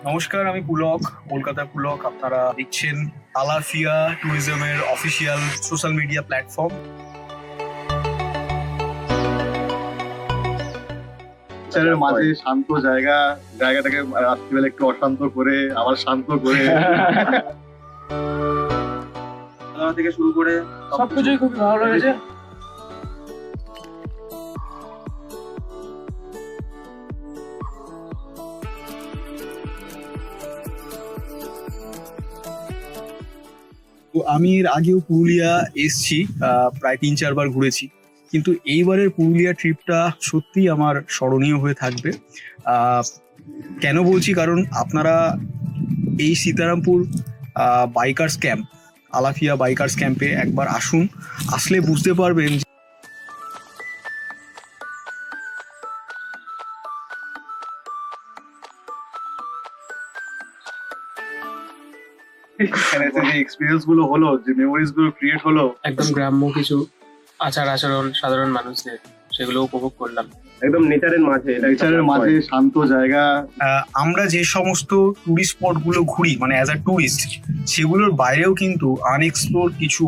নমস্কার, আমি পুলক, কলকাতা পুলক। আপনারা দেখছেন আলাফিয়া ট্যুরিজমের অফিসিয়াল সোশ্যাল মিডিয়া প্ল্যাটফর্ম। নেচারের মাঝে শান্ত জায়গাটাকে রাত্রিবেলা একটু অশান্ত করে আবার শান্ত করে থেকে শুরু করে সবকিছুই খুব ভালো লেগেছে। তো আমি এর আগেও পুরুলিয়া এসছি, প্রায় 3-4 বার ঘুরেছি, কিন্তু এইবারের পুরুলিয়া ট্রিপটা সত্যিই আমার স্মরণীয় হয়ে থাকবে। কেন বলছি, কারণ আপনারা এই সীতারামপুর বাইকার্স ক্যাম্প, আলাফিয়া বাইকার্স ক্যাম্পে একবার আসুন। আসলে বুঝতে পারবেন এখানে যে এক্সপিরিয়েন্স গুলো হলো, যে মেমোরিজ গুলো ক্রিয়েট হলো, একদম গ্রাম্য কিছু আচার আচরণ সাধারণ মানুষদের, সেগুলো উপভোগ করলাম। একদম নেচারের মাঝে শান্ত জায়গা। আমরা যে সমস্ত টুরিস্ট স্পট গুলো ঘুরি, মানে অ্যাজ আ টুরিস্ট, সেগুলোর বাইরেও কিন্তু আনএক্সপ্লোর কিছু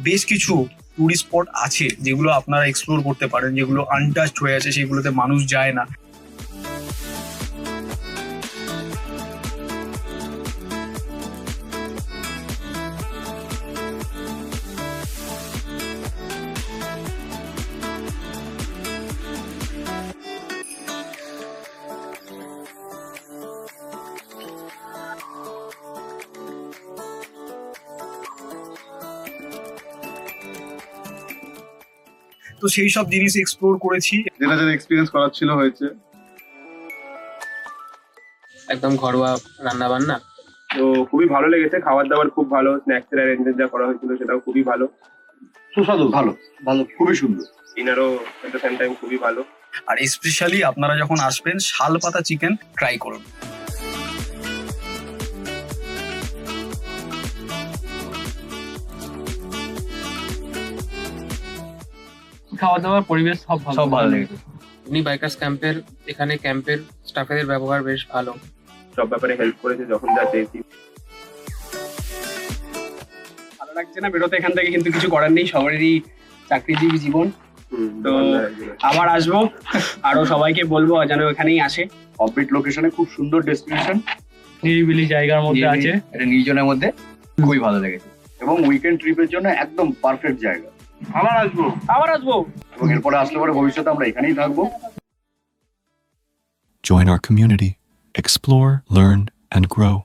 বেশ কিছু টুরিস্ট স্পট আছে যেগুলো আপনারা এক্সপ্লোর করতে পারেন, যেগুলো আনটাচড হয়ে আছে, সেগুলোতে মানুষ যায় না। তো সেই সব জিনিস এক্সপ্লোর করেছি। যেটা এক্সপিরিয়েন্স করার ছিল হয়েছে। একদম ঘরোয়া রান্না বান্না, তো খুবই ভালো লেগেছে। খাবার দাবার খুব ভালো, স্ন্যাক্স এর অ্যারেঞ্জমেন্ট যা করা হয়েছিল সেটাও খুবই ভালো, সুস্বাদু, ভালো খুবই সুন্দর। ডিনারও এট দ্য সেম টাইম খুবই ভালো। আর স্পেশালি আপনারা যখন আসবেন, শালপাতা চিকেন ট্রাই করুন। খাওয়া দাওয়ার পরিবেশ সব ভালো লেগেছে। এমনি বাইকার্স ক্যাম্পের এখানে ক্যাম্পের স্টাফের ব্যবহার বেশ ভালো, সব ব্যাপারে হেল্প করেছে যখন যা চেয়েছি। ভালো লাগছে না বেরোতে এখান থেকে, কিন্তু কিছু করার নেই, সবারই চাকরিজীবী জীবন। তো আবার আসবো, আরো সবাইকে বলবো যেন এখানেই আসে। অফবিট লোকেশনে খুব সুন্দর ডেস্টিনেশন, নিরিবিলি জায়গার মধ্যে আছে, এটা নির্জনের মধ্যে খুবই ভালো লেগেছে, এবং উইকেন্ড ট্রিপের জন্য একদম পারফেক্ট জায়গা। আবার আসবো এবং এরপরে আসলে পরে ভবিষ্যতে আমরা এখানেই থাকবো। Join our community, explore, learn, and grow.